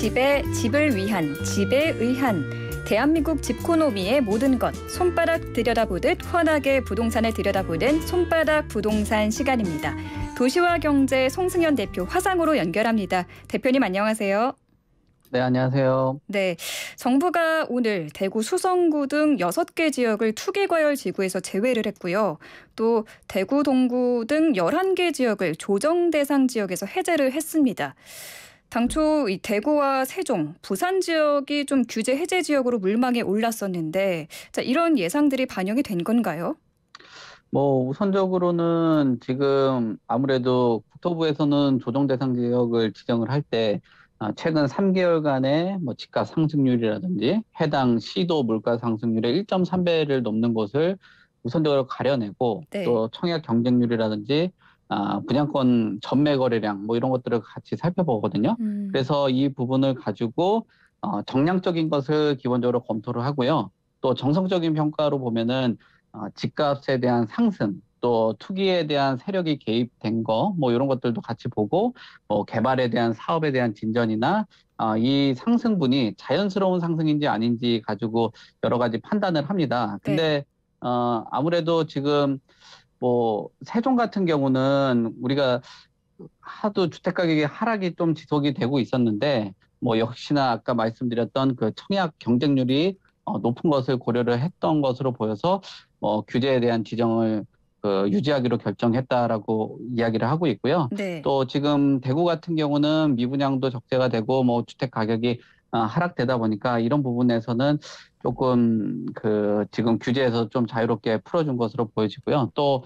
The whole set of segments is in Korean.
집을 위한, 집에 의한 대한민국 집코노미의 모든 것 손바닥 들여다보듯 환하게 부동산을 들여다보는 손바닥 부동산 시간입니다. 도시와 경제 송승현 대표 화상으로 연결합니다. 대표님 안녕하세요. 네, 안녕하세요. 네, 정부가 오늘 대구 수성구 등 6개 지역을 투기과열 지구에서 제외를 했고요. 또 대구 동구 등 11개 지역을 조정 대상 지역에서 해제를 했습니다. 당초 이 대구와 세종, 부산 지역이 좀 규제 해제 지역으로 물망에 올랐었는데 자, 이런 예상들이 반영이 된 건가요? 우선적으로는 지금 아무래도 국토부에서는 조정 대상 지역을 지정을 할 때 최근 3개월간의 집값 상승률이라든지 해당 시도 물가 상승률의 1.3배를 넘는 곳을 우선적으로 가려내고 네. 또 청약 경쟁률이라든지 분양권 전매 거래량 이런 것들을 같이 살펴보거든요. 그래서 이 부분을 가지고 정량적인 것을 기본적으로 검토를 하고요. 또 정성적인 평가로 보면은 집값에 대한 상승, 또 투기에 대한 세력이 개입된 거, 이런 것들도 같이 보고, 개발에 대한 사업에 대한 진전이나 이 상승분이 자연스러운 상승인지 아닌지 가지고 여러 가지 판단을 합니다. 네. 근데 아무래도 지금 세종 같은 경우는 우리가 하도 주택 가격의 하락이 좀 지속이 되고 있었는데, 역시나 아까 말씀드렸던 그 청약 경쟁률이 높은 것을 고려를 했던 것으로 보여서 규제에 대한 지정을 유지하기로 결정했다라고 이야기를 하고 있고요. 네. 또 지금 대구 같은 경우는 미분양도 적재가 되고 주택 가격이 하락되다 보니까 이런 부분에서는 조금 지금 규제에서 좀 자유롭게 풀어준 것으로 보여지고요. 또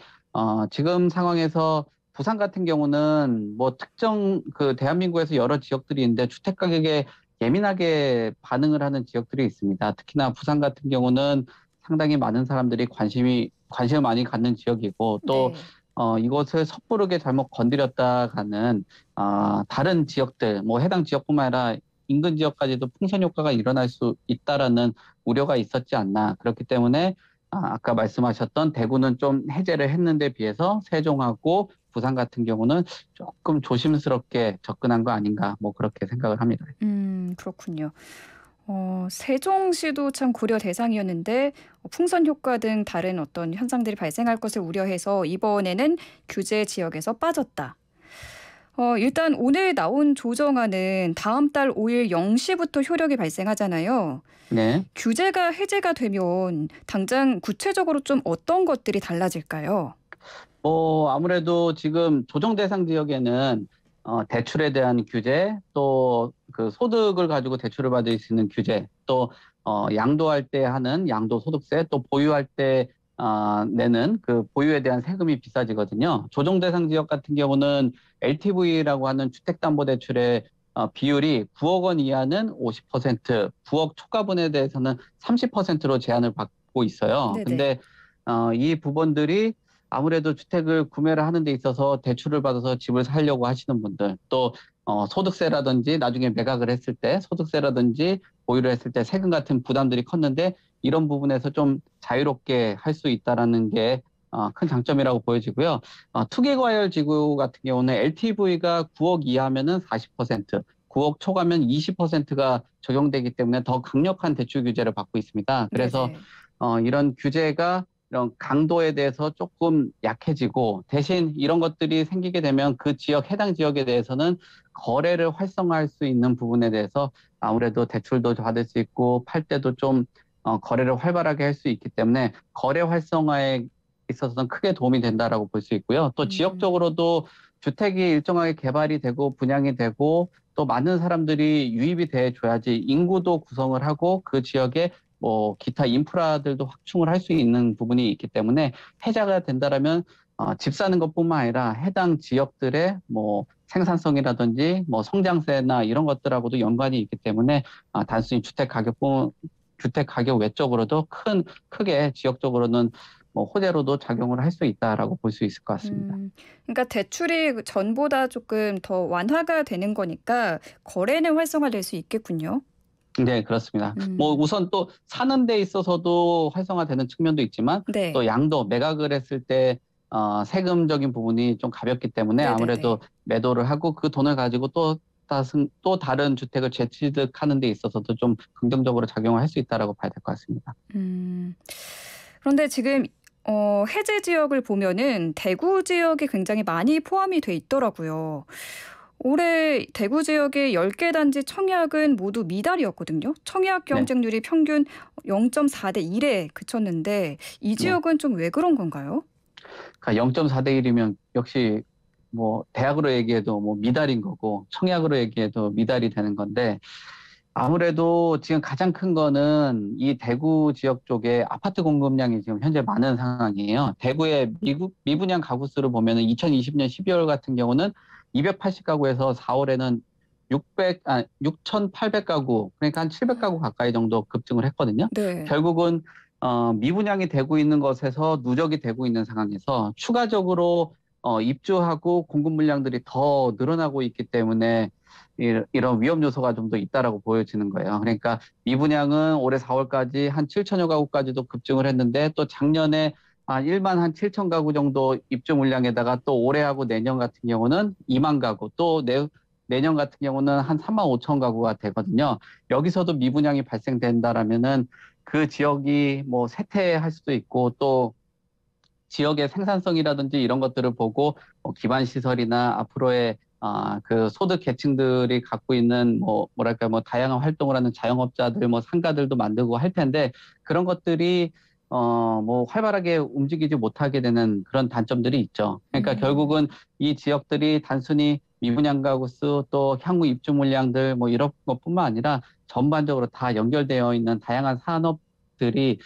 지금 상황에서 부산 같은 경우는 특정 대한민국에서 여러 지역들이 있는데 주택 가격에 예민하게 반응을 하는 지역들이 있습니다. 특히나 부산 같은 경우는 상당히 많은 사람들이 관심을 많이 갖는 지역이고 또 네. 이것을 섣부르게 잘못 건드렸다가는 다른 지역들 해당 지역뿐만 아니라 인근 지역까지도 풍선 효과가 일어날 수 있다라는 우려가 있었지 않나. 그렇기 때문에 아까 말씀하셨던 대구는 좀 해제를 했는데 비해서 세종하고 부산 같은 경우는 조금 조심스럽게 접근한 거 아닌가 그렇게 생각을 합니다. 그렇군요. 세종시도 참 고려 대상이었는데 풍선 효과 등 다른 어떤 현상들이 발생할 것을 우려해서 이번에는 규제 지역에서 빠졌다. 일단 오늘 나온 조정안은 다음 달 5일 0시부터 효력이 발생하잖아요. 네. 규제가 해제가 되면 당장 구체적으로 좀 어떤 것들이 달라질까요? 아무래도 지금 조정 대상 지역에는 대출에 대한 규제, 또 그 소득을 가지고 대출을 받을 수 있는 규제, 또 양도할 때 하는 양도소득세, 또 보유할 때 내는 그 보유에 대한 세금이 비싸지거든요. 조정 대상 지역 같은 경우는 LTV라고 하는 주택담보대출의 비율이 9억 원 이하는 50%, 9억 초과분에 대해서는 30%로 제한을 받고 있어요. 네네. 근데 이 부분들이 아무래도 주택을 구매를 하는 데 있어서 대출을 받아서 집을 살려고 하시는 분들, 또 소득세라든지 나중에 매각을 했을 때 소득세라든지 보유를 했을 때 세금 같은 부담들이 컸는데 이런 부분에서 좀 자유롭게 할 수 있다라는 게 큰 장점이라고 보여지고요. 투기과열 지구 같은 경우는 LTV가 9억 이하면은 40%, 9억 초과면 20%가 적용되기 때문에 더 강력한 대출 규제를 받고 있습니다. 그래서 네네. 이런 규제가 이런 강도에 대해서 조금 약해지고 대신 이런 것들이 생기게 되면 그 지역, 해당 지역에 대해서는 거래를 활성화할 수 있는 부분에 대해서 아무래도 대출도 받을 수 있고 팔 때도 좀 거래를 활발하게 할 수 있기 때문에 거래 활성화에 있어서는 크게 도움이 된다라고 볼 수 있고요. 또 지역적으로도 주택이 일정하게 개발이 되고 분양이 되고 또 많은 사람들이 유입이 돼 줘야지 인구도 구성을 하고 그 지역에 기타 인프라들도 확충을 할 수 있는 부분이 있기 때문에 해제가 된다라면 집 사는 것뿐만 아니라 해당 지역들의 생산성이라든지 성장세나 이런 것들하고도 연관이 있기 때문에 단순히 주택 가격 외적으로도 크게 지역적으로는 호재로도 작용을 할 수 있다라고 볼 수 있을 것 같습니다. 그러니까 대출이 전보다 조금 더 완화가 되는 거니까 거래는 활성화될 수 있겠군요. 네, 그렇습니다. 음. 우선 또 사는 데 있어서도 활성화되는 측면도 있지만 네. 또 매각을 했을 때 세금적인 부분이 좀 가볍기 때문에 네네네. 아무래도 매도를 하고 그 돈을 가지고 또 또 다른 주택을 재취득하는 데 있어서도 좀 긍정적으로 작용을 할 수 있다라고 봐야 될 것 같습니다. 그런데 지금 해제 지역을 보면은 대구 지역이 굉장히 많이 포함이 돼 있더라고요. 올해 대구 지역의 10개 단지 청약은 모두 미달이었거든요. 청약 네. 경쟁률이 평균 0.4대 1에 그쳤는데 이 네. 지역은 좀 왜 그런 건가요? 그러니까 0.4대 1이면 역시 뭐 대학으로 얘기해도 뭐 미달인 거고 청약으로 얘기해도 미달이 되는 건데 아무래도 지금 가장 큰 거는 이 대구 지역 쪽에 아파트 공급량이 지금 현재 많은 상황이에요. 대구의 미분양 가구 수를 보면은 2020년 12월 같은 경우는 280가구에서 4월에는 6,800가구, 그러니까 한 700가구 가까이 정도 급증을 했거든요. 네. 결국은 미분양이 되고 있는 것에서 누적이 되고 있는 상황에서 추가적으로 입주하고 공급 물량들이 더 늘어나고 있기 때문에 이런 위험 요소가 좀 더 있다라고 보여지는 거예요. 그러니까 미분양은 올해 4월까지 한 7천여 가구까지도 급증을 했는데 또 작년에 한 1만 한 7천 가구 정도 입주 물량에다가 또 올해하고 내년 같은 경우는 2만 가구, 또 내년 같은 경우는 한 3만 5천 가구가 되거든요. 여기서도 미분양이 발생된다라면은 그 지역이 뭐 쇠퇴할 수도 있고 또 지역의 생산성이라든지 이런 것들을 보고 뭐 기반 시설이나 앞으로의 그 소득 계층들이 갖고 있는 뭐랄까 뭐 다양한 활동을 하는 자영업자들 뭐 상가들도 만들고 할 텐데 그런 것들이 뭐 활발하게 움직이지 못하게 되는 그런 단점들이 있죠. 그러니까 음. 결국은 이 지역들이 단순히 미분양 가구 수 또 향후 입주 물량들 뭐 이런 것뿐만 아니라 전반적으로 다 연결되어 있는 다양한 산업들이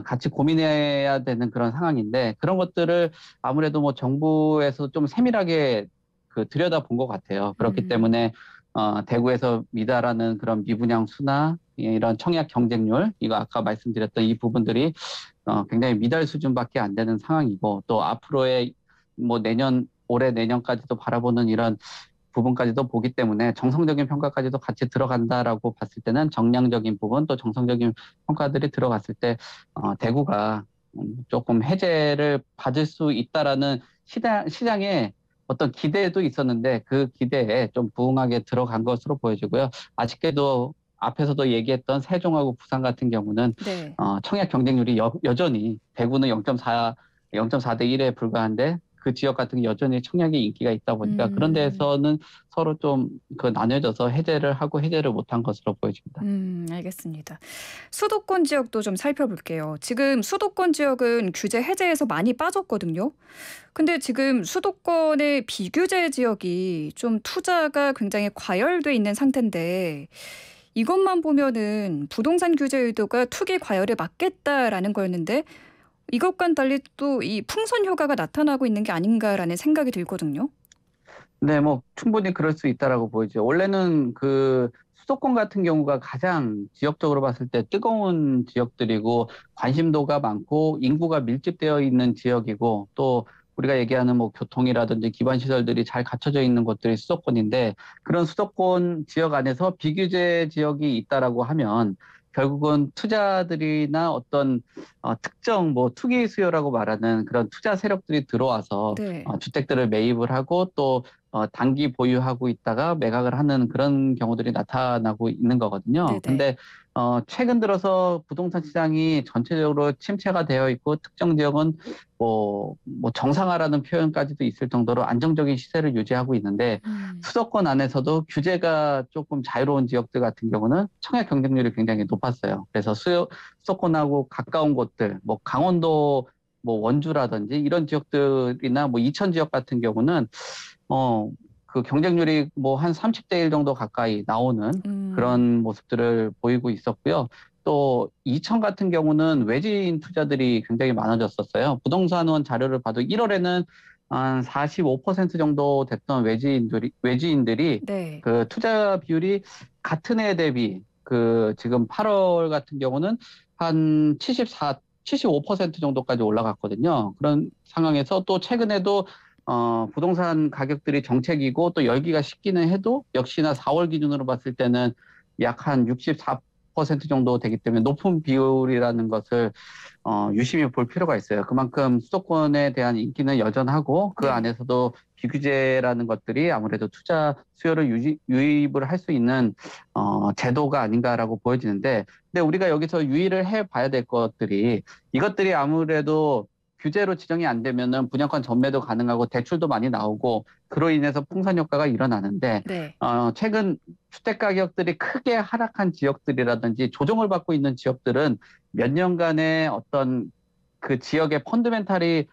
같이 고민해야 되는 그런 상황인데 그런 것들을 아무래도 뭐 정부에서 좀 세밀하게 그 들여다본 것 같아요. 그렇기 음. 때문에 대구에서 미달하는 그런 미분양 수나 이런 청약 경쟁률, 이거 아까 말씀드렸던 이 부분들이 굉장히 미달 수준밖에 안 되는 상황이고 또 앞으로의 뭐 올해 내년까지도 바라보는 이런 부분까지도 보기 때문에 정성적인 평가까지도 같이 들어간다라고 봤을 때는 정량적인 부분 또 정성적인 평가들이 들어갔을 때 대구가 조금 해제를 받을 수 있다라는 시장의 어떤 기대도 있었는데 그 기대에 좀 부응하게 들어간 것으로 보여지고요. 아쉽게도 앞에서도 얘기했던 세종하고 부산 같은 경우는 네. 청약 경쟁률이 여전히 대구는 0.4대 1에 불과한데 그 지역 같은 게 여전히 청약이 인기가 있다 보니까 그런 음. 데에서는 서로 좀 그 나뉘어져서 해제를 하고 해제를 못한 것으로 보여집니다. 알겠습니다. 수도권 지역도 좀 살펴볼게요. 지금 수도권 지역은 규제 해제에서 많이 빠졌거든요. 근데 지금 수도권의 비규제 지역이 좀 투자가 굉장히 과열돼 있는 상태인데 이것만 보면은 부동산 규제 의도가 투기 과열에 막겠다라는 거였는데 이것과는 달리 또 이 풍선 효과가 나타나고 있는 게 아닌가라는 생각이 들거든요. 네, 뭐 충분히 그럴 수 있다라고 보이죠. 원래는 그 수도권 같은 경우가 가장 지역적으로 봤을 때 뜨거운 지역들이고 관심도가 많고 인구가 밀집되어 있는 지역이고 또 우리가 얘기하는 뭐 교통이라든지 기반 시설들이 잘 갖춰져 있는 곳들이 수도권인데 그런 수도권 지역 안에서 비규제 지역이 있다라고 하면 결국은 투자들이나 어떤 특정 뭐 투기 수요라고 말하는 그런 투자 세력들이 들어와서 네. 주택들을 매입을 하고 또 단기 보유하고 있다가 매각을 하는 그런 경우들이 나타나고 있는 거거든요. 네네. 근데 최근 들어서 부동산 시장이 전체적으로 침체가 되어 있고 특정 지역은 뭐 정상화라는 표현까지도 있을 정도로 안정적인 시세를 유지하고 있는데 음. 수도권 안에서도 규제가 조금 자유로운 지역들 같은 경우는 청약 경쟁률이 굉장히 높았어요. 그래서 수도권하고 가까운 곳들, 뭐 강원도 뭐 원주라든지 이런 지역들이나 뭐 이천 지역 같은 경우는 그 경쟁률이 뭐 한 30대 1 정도 가까이 나오는 음. 그런 모습들을 보이고 있었고요. 또 이천 같은 경우는 외지인 투자들이 굉장히 많아졌었어요. 부동산원 자료를 봐도 1월에는 한 45% 정도 됐던 외지인들이 네. 그 투자 비율이 같은 해 대비 그 지금 8월 같은 경우는 한 75% 정도까지 올라갔거든요. 그런 상황에서 또 최근에도 부동산 가격들이 정책이고 또 열기가 식기는 해도 역시나 4월 기준으로 봤을 때는 약 한 5% 정도 되기 때문에 높은 비율이라는 것을 유심히 볼 필요가 있어요. 그만큼 수도권에 대한 인기는 여전하고 그 네. 안에서도 비규제라는 것들이 아무래도 투자 수요를 유입을 할 수 있는 제도가 아닌가라고 보여지는데, 근데 우리가 여기서 유의를 해봐야 될 것들이, 이것들이 아무래도 규제로 지정이 안 되면은 분양권 전매도 가능하고 대출도 많이 나오고 그로 인해서 풍선 효과가 일어나는데, 네. 최근 주택 가격들이 크게 하락한 지역들이라든지 조정을 받고 있는 지역들은 몇 년간의 어떤 그 지역의 펀드멘탈이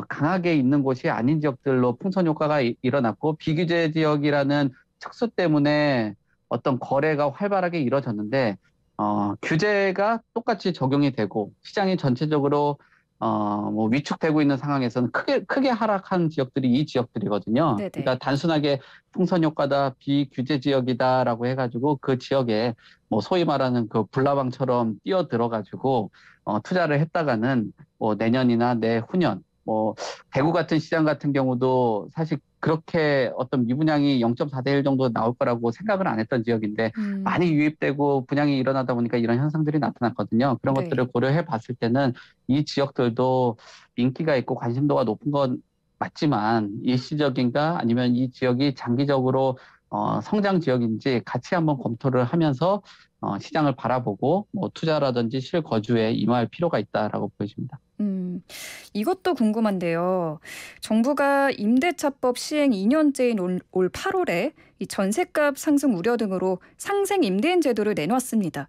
강하게 있는 곳이 아닌 지역들로 풍선 효과가 일어났고, 비규제 지역이라는 특수 때문에 어떤 거래가 활발하게 이루어졌는데, 규제가 똑같이 적용이 되고 시장이 전체적으로 뭐 위축되고 있는 상황에서는 크게 하락한 지역들이 이 지역들이거든요. 그러니까 네네. 단순하게 풍선 효과다, 비규제 지역이다라고 해가지고 그 지역에 뭐 소위 말하는 그 불나방처럼 뛰어 들어가지고 투자를 했다가는 뭐 내년이나 내후년, 뭐 대구 같은 시장 같은 경우도 사실 그렇게 어떤 미분양이 0.4대 1 정도 나올 거라고 생각을 안 했던 지역인데 많이 음. 유입되고 분양이 일어나다 보니까 이런 현상들이 나타났거든요. 그런 것들을 네. 고려해 봤을 때는 이 지역들도 인기가 있고 관심도가 높은 건 맞지만, 일시적인가 아니면 이 지역이 장기적으로 성장 지역인지 같이 한번 검토를 하면서 시장을 바라보고 뭐 투자라든지 실거주에 임할 필요가 있다라고 보여집니다. 음. 이것도 궁금한데요. 정부가 임대차법 시행 2년째인 올 8월에 이 전셋값 상승 우려 등으로 상생 임대인 제도를 내놨습니다.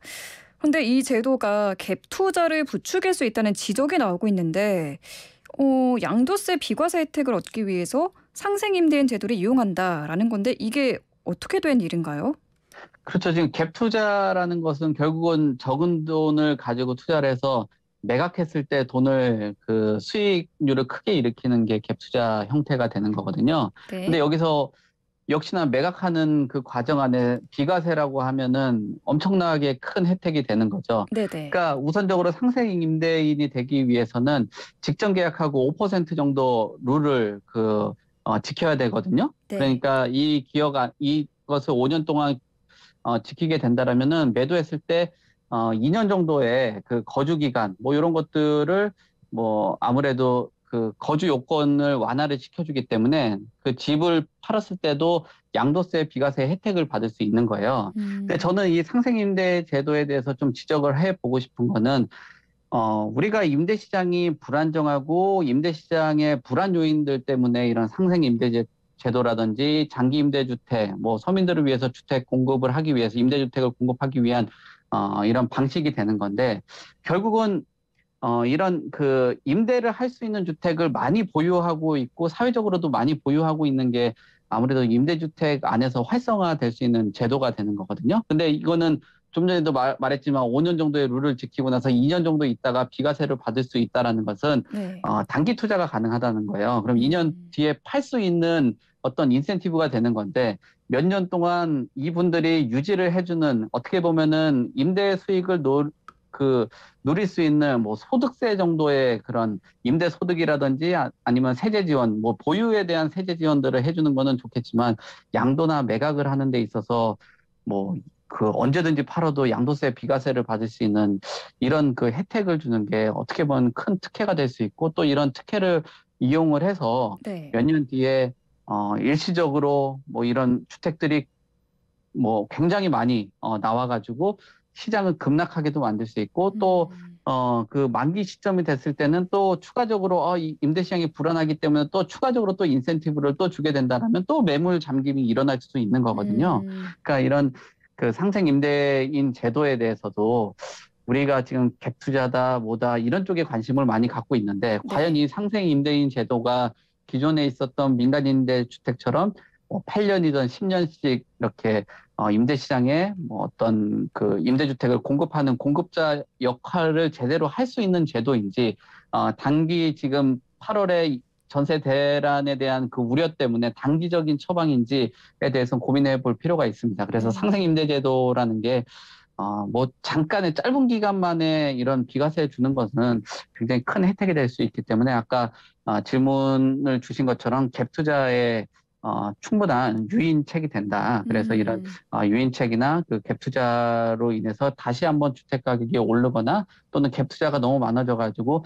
근데 이 제도가 갭 투자를 부추길 수 있다는 지적이 나오고 있는데, 양도세 비과세 혜택을 얻기 위해서 상생 임대인 제도를 이용한다라는 건데 이게 어떻게 된 일인가요? 그렇죠. 지금 갭 투자라는 것은 결국은 적은 돈을 가지고 투자를 해서 매각했을 때 돈을 그 수익률을 크게 일으키는 게 갭 투자 형태가 되는 거거든요. 근데 네. 여기서 역시나 매각하는 그 과정 안에 비과세라고 하면은 엄청나게 큰 혜택이 되는 거죠. 네네. 그러니까 우선적으로 상생 임대인이 되기 위해서는 직전 계약하고 5% 정도 룰을 지켜야 되거든요. 네. 그러니까 이것을 5년 동안 지키게 된다라면은 매도했을 때 2년 정도의 그 거주 기간 뭐 이런 것들을 뭐 아무래도 그 거주 요건을 완화를 시켜주기 때문에 그 집을 팔았을 때도 양도세, 비과세 혜택을 받을 수 있는 거예요. 근데 음. 저는 이 상생임대 제도에 대해서 좀 지적을 해보고 싶은 거는, 우리가 임대 시장이 불안정하고 임대 시장의 불안 요인들 때문에 이런 상생 임대 제도라든지 장기 임대 주택, 뭐 서민들을 위해서 주택 공급을 하기 위해서 임대 주택을 공급하기 위한 이런 방식이 되는 건데, 결국은 이런 그 임대를 할 수 있는 주택을 많이 보유하고 있고 사회적으로도 많이 보유하고 있는 게 아무래도 임대주택 안에서 활성화될 수 있는 제도가 되는 거거든요. 근데 이거는 좀 전에도 말했지만 5년 정도의 룰을 지키고 나서 2년 정도 있다가 비과세를 받을 수 있다라는 것은 네. 단기 투자가 가능하다는 거예요. 그럼 2년 음. 뒤에 팔 수 있는 어떤 인센티브가 되는 건데, 몇 년 동안 이분들이 유지를 해주는, 어떻게 보면은 임대 수익을 누릴 수 있는 뭐 소득세 정도의 그런 임대 소득이라든지 아니면 세제 지원, 뭐 보유에 대한 세제 지원들을 해주는 거는 좋겠지만, 양도나 매각을 하는 데 있어서 뭐 그 언제든지 팔아도 양도세, 비과세를 받을 수 있는 이런 그 혜택을 주는 게 어떻게 보면 큰 특혜가 될 수 있고, 또 이런 특혜를 이용을 해서 네. 몇 년 뒤에 일시적으로 뭐 이런 주택들이 뭐 굉장히 많이 나와가지고 시장을 급락하게도 만들 수 있고, 또 음. 그 만기 시점이 됐을 때는 또 추가적으로 이 임대 시장이 불안하기 때문에 또 추가적으로 또 인센티브를 또 주게 된다면 또 매물 잠김이 일어날 수도 있는 거거든요. 음. 그러니까 이런 그 상생 임대인 제도에 대해서도 우리가 지금 갭 투자다 뭐다 이런 쪽에 관심을 많이 갖고 있는데, 과연 네. 이 상생 임대인 제도가 기존에 있었던 민간 임대 주택처럼 뭐 8년이든 10년씩 이렇게 임대 시장에 뭐 어떤 그 임대주택을 공급하는 공급자 역할을 제대로 할 수 있는 제도인지, 단기 지금 8월에 전세 대란에 대한 그 우려 때문에 단기적인 처방인지에 대해서 고민해 볼 필요가 있습니다. 그래서 상생 음. 임대 제도라는 게 뭐 잠깐의 짧은 기간 만에 이런 비과세 주는 것은 굉장히 큰 혜택이 될 수 있기 때문에, 아까 질문을 주신 것처럼 갭 투자에 충분한 유인책이 된다. 그래서 이런 유인책이나 그 갭 투자로 인해서 다시 한번 주택 가격이 오르거나 또는 갭 투자가 너무 많아져가지고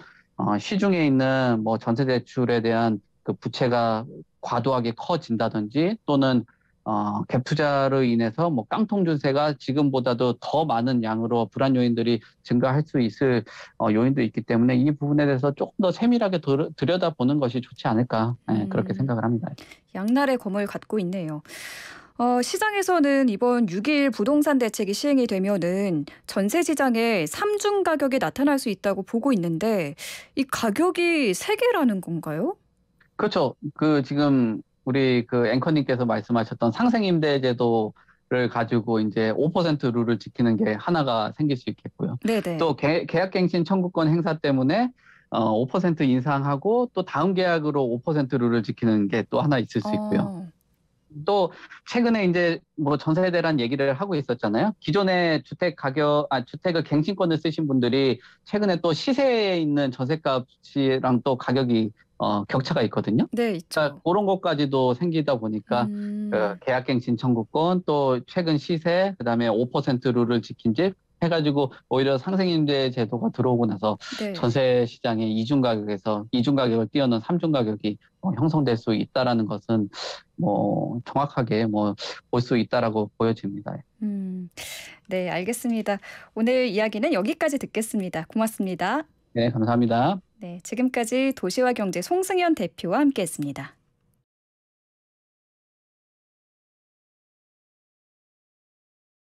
시중에 있는 뭐 전세 대출에 대한 그 부채가 과도하게 커진다든지 또는 갭 투자로 인해서 뭐 깡통 증세가 지금보다도 더 많은 양으로 불안 요인들이 증가할 수 있을 요인도 있기 때문에 이 부분에 대해서 조금 더 세밀하게 들여다보는 것이 좋지 않을까 그렇게 생각을 합니다. 양날의 검을 갖고 있네요. 시장에서는 이번 6일 부동산 대책이 시행이 되면은 전세 시장에 삼중 가격이 나타날 수 있다고 보고 있는데 이 가격이 세 개라는 건가요? 그렇죠. 그 지금 우리 그 앵커님께서 말씀하셨던 상생임대제도를 가지고 이제 5% 룰을 지키는 게 하나가 생길 수 있겠고요. 네네. 또 계약갱신 청구권 행사 때문에 5% 인상하고 또 다음 계약으로 5% 룰을 지키는 게 또 하나 있을 수 있고요. 어, 또 최근에 이제 뭐 전세에 대한 얘기를 하고 있었잖아요. 기존에 주택을 갱신권을 쓰신 분들이 최근에 또 시세에 있는 전세값이랑 또 가격이 격차가 있거든요. 네, 그러니까 있죠. 그런 것까지도 생기다 보니까 그 음, 계약갱신 청구권 또 최근 시세 그다음에 5% 룰을 지킨 집 해가지고 오히려 상생임대 제도가 들어오고 나서 네. 전세 시장의 이중 가격을 뛰어넘은 삼중 가격이 형성될 수 있다라는 것은 뭐 정확하게 뭐 볼 수 있다라고 보여집니다. 음, 네, 알겠습니다. 오늘 이야기는 여기까지 듣겠습니다. 고맙습니다. 네, 감사합니다. 네, 지금까지 도시와 경제 송승현 대표와 함께했습니다.